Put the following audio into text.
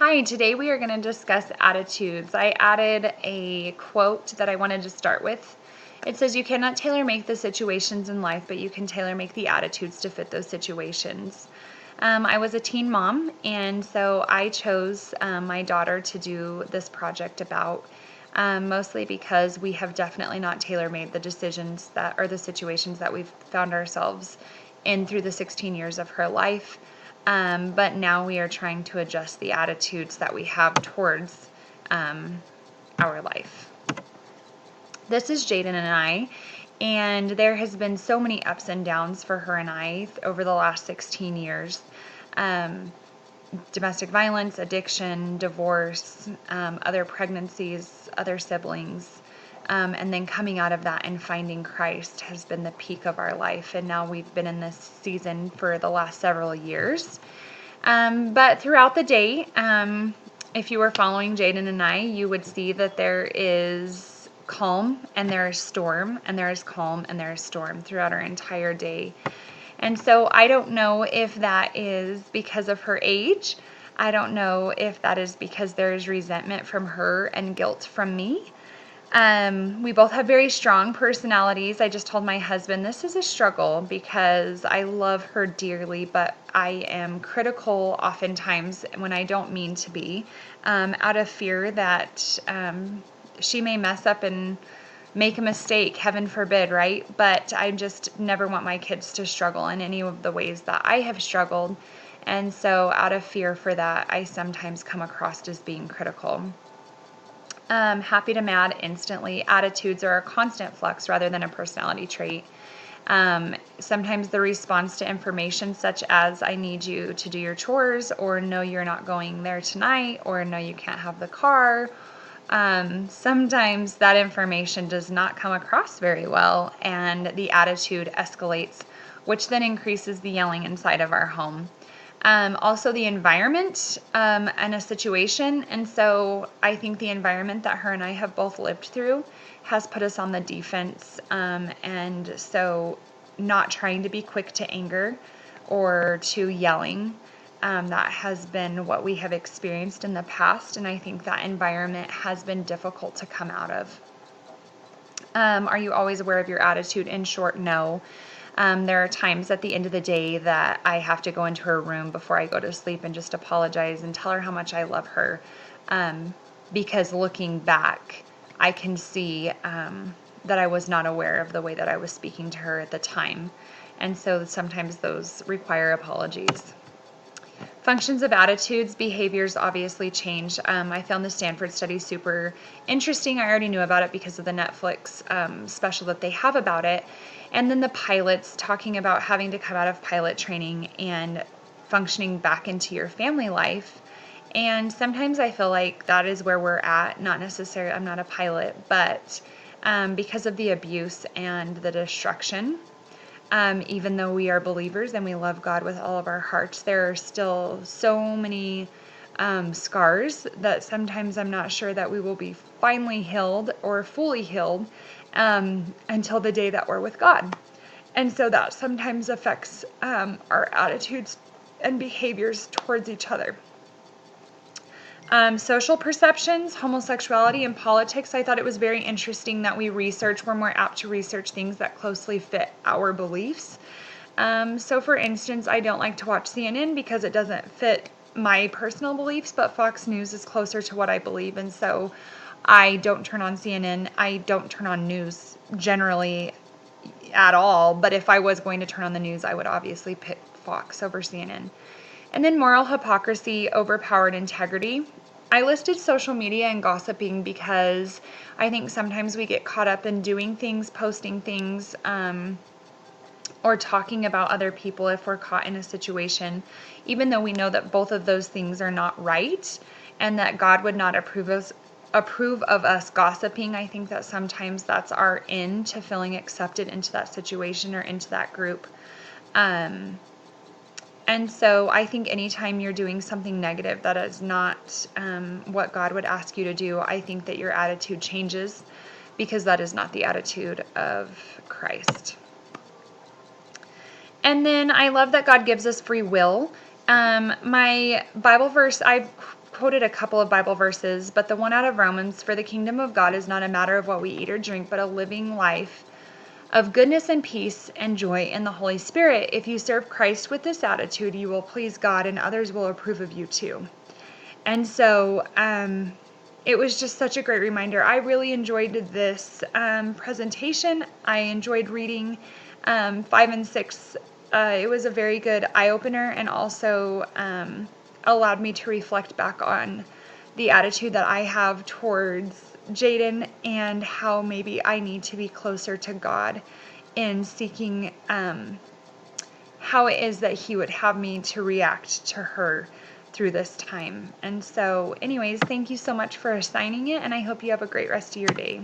Hi, today we are going to discuss attitudes. I added a quote that I wanted to start with. It says, "You cannot tailor make the situations in life, but you can tailor make the attitudes to fit those situations." I was a teen mom, and so I chose my daughter to do this project about, mostly because we have definitely not tailor made the decisions that or the situations that we've found ourselves in through the 16 years of her life. But now we are trying to adjust the attitudes that we have towards our life. This is Jaden and I, and there has been so many ups and downs for her and I over the last 16 years. Domestic violence, addiction, divorce, other pregnancies, other siblings, and then coming out of that and finding Christ has been the peak of our life. And now we've been in this season for the last several years. But throughout the day, if you were following Jaden and I, you would see that there is calm and there is storm, and there is calm and there is storm throughout our entire day. And so I don't know if that is because of her age. I don't know if that is because there is resentment from her and guilt from me. We both have very strong personalities. I just told my husband this is a struggle because I love her dearly, but I am critical oftentimes when I don't mean to be, out of fear that she may mess up and make a mistake, heaven forbid, right? But I just never want my kids to struggle in any of the ways that I have struggled. And so out of fear for that, I sometimes come across as being critical. Happy to mad instantly. Attitudes are a constant flux rather than a personality trait. Sometimes the response to information such as, "I need you to do your chores," or "No, you're not going there tonight," or "No, you can't have the car." Sometimes that information does not come across very well, and the attitude escalates, which then increases the yelling inside of our home. Also the environment and a situation. And so I think the environment that her and I have both lived through has put us on the defense. And so not trying to be quick to anger or to yelling. That has been what we have experienced in the past. And I think that environment has been difficult to come out of. Are you always aware of your attitude? In short, no. There are times at the end of the day that I have to go into her room before I go to sleep and just apologize and tell her how much I love her. Because looking back, I can see that I was not aware of the way that I was speaking to her at the time. And so sometimes those require apologies. Functions of attitudes, behaviors obviously change. I found the Stanford study super interesting. I already knew about it because of the Netflix special that they have about it. And then the pilots talking about having to come out of pilot training and functioning back into your family life. And sometimes I feel like that is where we're at. Not necessarily, I'm not a pilot, but because of the abuse and the destruction. Even though we are believers and we love God with all of our hearts, there are still so many scars that sometimes I'm not sure that we will be finally healed or fully healed until the day that we're with God. And so that sometimes affects our attitudes and behaviors towards each other. Social perceptions, homosexuality, and politics. I thought it was very interesting that we're more apt to research things that closely fit our beliefs. So for instance, I don't like to watch CNN because it doesn't fit my personal beliefs, but Fox News is closer to what I believe, and so I don't turn on CNN. I don't turn on news generally at all, but if I was going to turn on the news, I would obviously pick Fox over CNN. And then moral hypocrisy, overpowered integrity. I listed social media and gossiping because I think sometimes we get caught up in doing things, posting things, or talking about other people if we're caught in a situation, even though we know that both of those things are not right and that God would not approve of us gossiping. I think that sometimes that's our end to feeling accepted into that situation or into that group. And so I think anytime you're doing something negative that is not what God would ask you to do, I think that your attitude changes because that is not the attitude of Christ. And then I love that God gives us free will. My Bible verse, I've quoted a couple of Bible verses, but the one out of Romans, "For the kingdom of God is not a matter of what we eat or drink, but a living life of goodness and peace and joy in the Holy Spirit. If you serve Christ with this attitude, you will please God and others will approve of you too." And so it was just such a great reminder. I really enjoyed this presentation. I enjoyed reading 5 and 6. It was a very good eye-opener, and also allowed me to reflect back on the attitude that I have towards Jaden and how maybe I need to be closer to God in seeking how it is that he would have me to react to her through this time. And so anyways, thank you so much for assigning it, and I hope you have a great rest of your day.